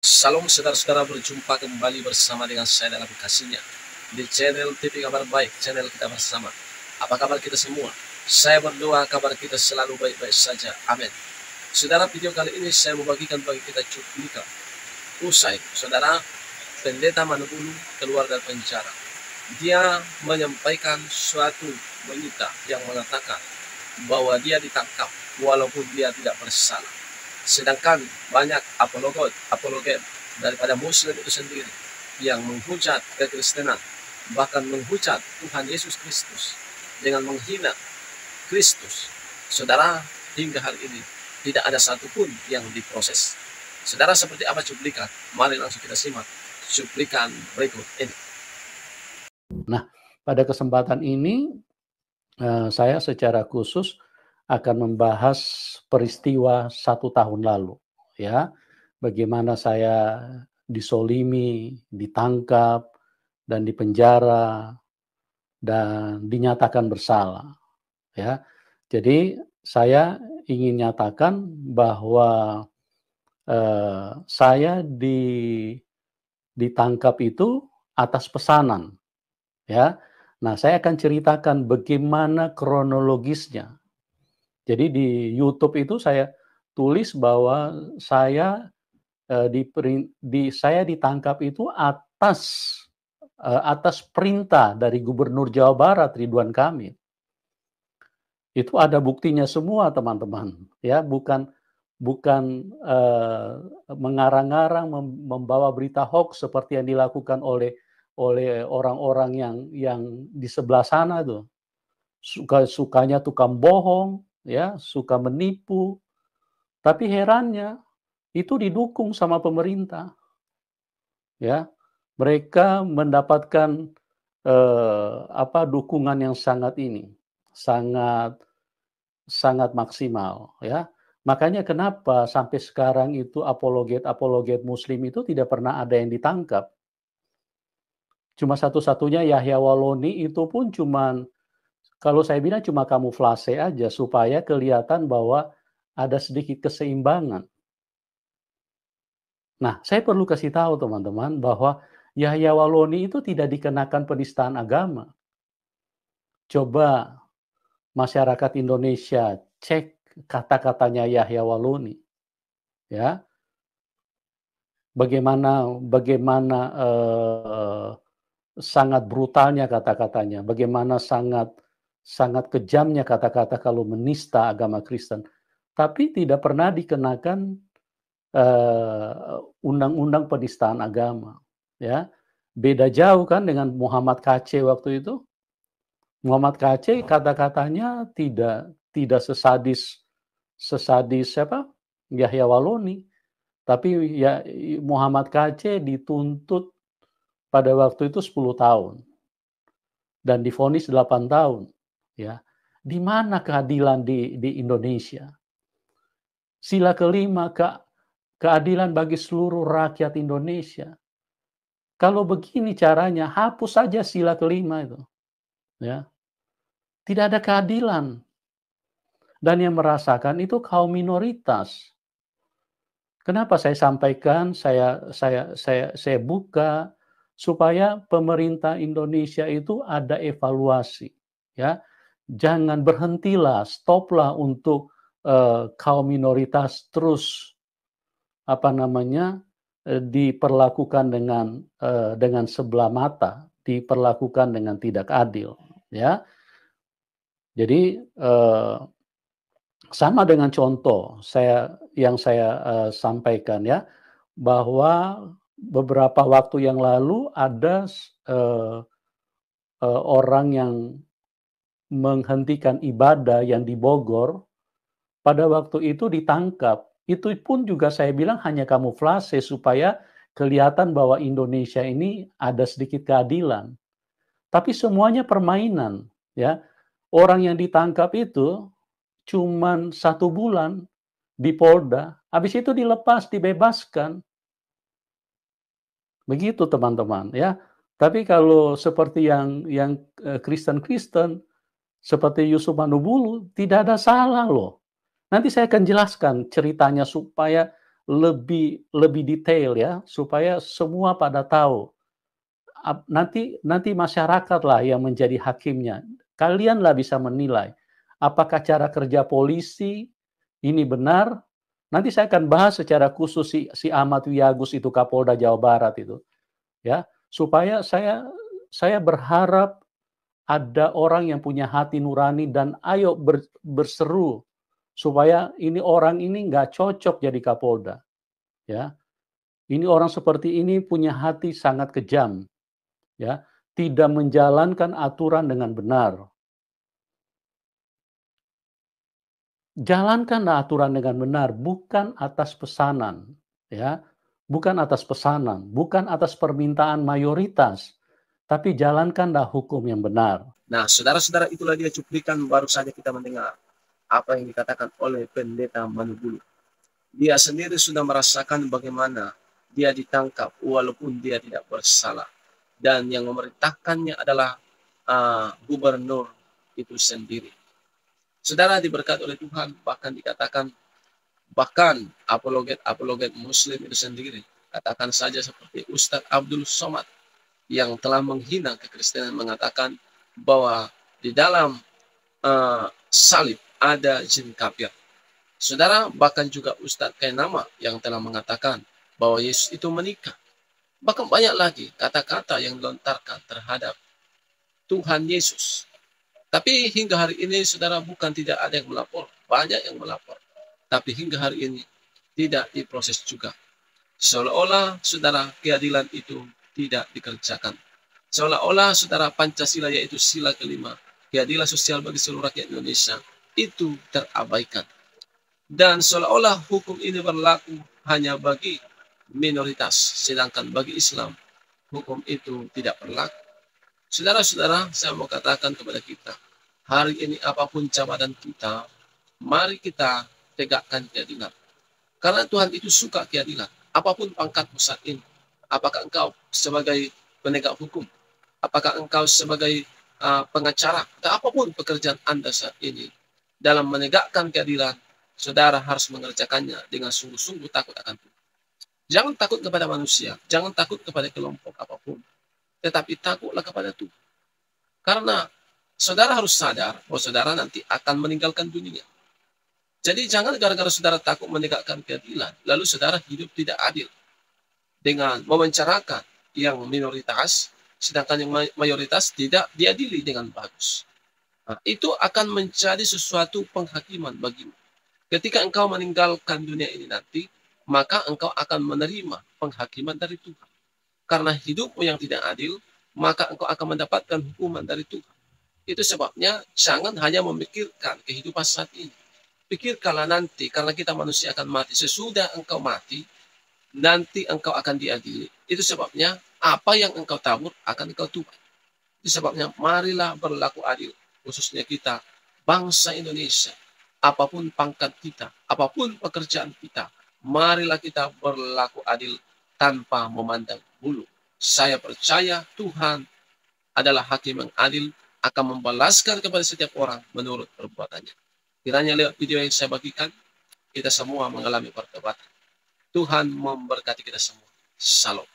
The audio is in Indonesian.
Salam saudara-saudara, berjumpa kembali bersama dengan saya dalam kasihnya di channel TV Kabar Baik, channel kita bersama. Apa kabar kita semua? Saya berdoa kabar kita selalu baik-baik saja. Amin. Saudara, video kali ini saya membagikan bagi kita cuplikan. Usai, saudara, pendeta Manubulu keluar dari penjara. Dia menyampaikan suatu berita yang mengatakan bahwa dia ditangkap walaupun dia tidak bersalah. Sedangkan banyak apologet daripada Muslim itu sendiri yang menghujat kekristenan, bahkan menghujat Tuhan Yesus Kristus dengan menghina Kristus. Saudara, hingga hari ini tidak ada satupun yang diproses. Saudara, seperti apa cuplikan? Mari langsung kita simak cuplikan berikut ini. Nah, pada kesempatan ini saya secara khusus akan membahas peristiwa 1 tahun lalu, ya. Bagaimana saya disolimi, ditangkap, dan dipenjara, dan dinyatakan bersalah, ya. Jadi saya ingin nyatakan bahwa saya ditangkap itu atas pesanan, ya. Nah, saya akan ceritakan bagaimana kronologisnya. Jadi di YouTube itu saya tulis bahwa saya saya ditangkap itu atas perintah dari Gubernur Jawa Barat Ridwan Kamil. Itu ada buktinya semua, teman-teman, ya, bukan mengarang-arang membawa berita hoax seperti yang dilakukan oleh orang-orang yang di sebelah sana tuh. Sukanya tukang bohong, ya, suka menipu. Tapi herannya itu didukung sama pemerintah, ya. Mereka mendapatkan dukungan yang sangat sangat maksimal, ya. Makanya kenapa sampai sekarang itu apologet Muslim itu tidak pernah ada yang ditangkap. Cuma satu-satunya Yahya Waloni, itu pun kalau saya bilang cuma kamuflase aja supaya kelihatan bahwa ada sedikit keseimbangan. Nah, saya perlu kasih tahu teman-teman bahwa Yahya Waloni itu tidak dikenakan penistaan agama. Coba masyarakat Indonesia cek kata-katanya Yahya Waloni, ya. Bagaimana sangat brutalnya kata-katanya, bagaimana sangat kejamnya kata-kata kalau menista agama Kristen, tapi tidak pernah dikenakan undang-undang penistaan agama, ya. Beda jauh kan dengan Muhammad KC waktu itu. Muhammad KC kata-katanya tidak sesadis siapa? Yahya Waloni. Tapi ya Muhammad KC dituntut pada waktu itu 10 tahun dan divonis 8 tahun, ya. Di mana keadilan di Indonesia? Sila kelima, keadilan bagi seluruh rakyat Indonesia. Kalau begini caranya, hapus saja sila kelima itu, ya. Tidak ada keadilan. Dan yang merasakan itu kaum minoritas. Kenapa saya sampaikan, saya buka supaya pemerintah Indonesia itu ada evaluasi, ya. Jangan berhentilah, stoplah untuk kaum minoritas terus diperlakukan dengan sebelah mata, diperlakukan dengan tidak adil, ya. Jadi sama dengan contoh yang saya sampaikan, ya, bahwa beberapa waktu yang lalu ada orang yang menghentikan ibadah yang di Bogor, pada waktu itu ditangkap. Itu pun juga saya bilang hanya kamuflase supaya kelihatan bahwa Indonesia ini ada sedikit keadilan. Tapi semuanya permainan, ya. Orang yang ditangkap itu cuman 1 bulan di Polda, habis itu dilepas, dibebaskan. Begitu teman-teman, ya. Tapi kalau seperti yang Kristen-Kristen, seperti Yusuf Manubulu, tidak ada salah loh. Nanti saya akan jelaskan ceritanya supaya lebih detail ya, supaya semua pada tahu. Nanti masyarakatlah yang menjadi hakimnya. Kalianlah bisa menilai, apakah cara kerja polisi ini benar. Nanti saya akan bahas secara khusus si Ahmad Wiyagus itu, Kapolda Jawa Barat itu, ya. Supaya saya berharap ada orang yang punya hati nurani dan ayo berseru supaya orang ini nggak cocok jadi Kapolda, ya. Ini orang seperti ini punya hati sangat kejam, ya, tidak menjalankan aturan dengan benar. Jalankanlah aturan dengan benar, bukan atas pesanan, ya. Bukan atas pesanan, bukan atas permintaan mayoritas, tapi jalankanlah hukum yang benar. Nah, saudara-saudara, itulah dia cuplikan baru saja kita mendengar apa yang dikatakan oleh Pendeta Manubulu. Dia sendiri sudah merasakan bagaimana dia ditangkap walaupun dia tidak bersalah. Dan yang memerintahkannya adalah gubernur itu sendiri. Saudara diberkati oleh Tuhan, bahkan dikatakan, bahkan apologet muslim itu sendiri, katakan saja seperti Ustadz Abdul Somad yang telah menghina kekristenan, mengatakan bahwa di dalam salib ada jin kafir. Saudara, bahkan juga Ustadz Kainama yang telah mengatakan bahwa Yesus itu menikah. Bahkan banyak lagi kata-kata yang dilontarkan terhadap Tuhan Yesus. Tapi hingga hari ini, saudara, bukan tidak ada yang melapor. Banyak yang melapor. Tapi hingga hari ini tidak diproses juga. Seolah-olah, saudara, keadilan itu tidak dikerjakan. Seolah-olah, saudara, Pancasila yaitu sila kelima, keadilan sosial bagi seluruh rakyat Indonesia, itu terabaikan. Dan seolah-olah hukum ini berlaku hanya bagi minoritas, sedangkan bagi Islam, hukum itu tidak berlaku. Saudara-saudara, saya mau katakan kepada kita, hari ini apapun jabatan kita, mari kita tegakkan keadilan. Karena Tuhan itu suka keadilan. Apapun pangkatmu saat ini, apakah engkau sebagai penegak hukum, apakah engkau sebagai pengacara, atau apapun pekerjaan Anda saat ini, dalam menegakkan keadilan, saudara harus mengerjakannya dengan sungguh-sungguh takut akan Tuhan. Jangan takut kepada manusia, jangan takut kepada kelompok apapun, tetapi takutlah kepada Tuhan. Karena saudara harus sadar bahwa saudara nanti akan meninggalkan dunia. Jadi jangan gara-gara saudara takut menegakkan keadilan, lalu saudara hidup tidak adil dengan memenjarakan yang minoritas, sedangkan yang mayoritas tidak diadili dengan bagus. Nah, itu akan menjadi sesuatu penghakiman bagimu. Ketika engkau meninggalkan dunia ini nanti, maka engkau akan menerima penghakiman dari Tuhan. Karena hidupmu yang tidak adil, maka engkau akan mendapatkan hukuman dari Tuhan. Itu sebabnya jangan hanya memikirkan kehidupan saat ini. Pikirkanlah nanti, karena kita manusia akan mati. Sesudah engkau mati, nanti engkau akan diadili. Itu sebabnya apa yang engkau tabur akan engkau tuai. Itu sebabnya marilah berlaku adil. Khususnya kita, bangsa Indonesia. Apapun pangkat kita, apapun pekerjaan kita, marilah kita berlaku adil tanpa memandang bulu. Saya percaya Tuhan adalah hakim yang adil, akan membalaskan kepada setiap orang menurut perbuatannya. Kiranya lewat video yang saya bagikan, kita semua mengalami pertobatan. Tuhan memberkati kita semua. Shalom.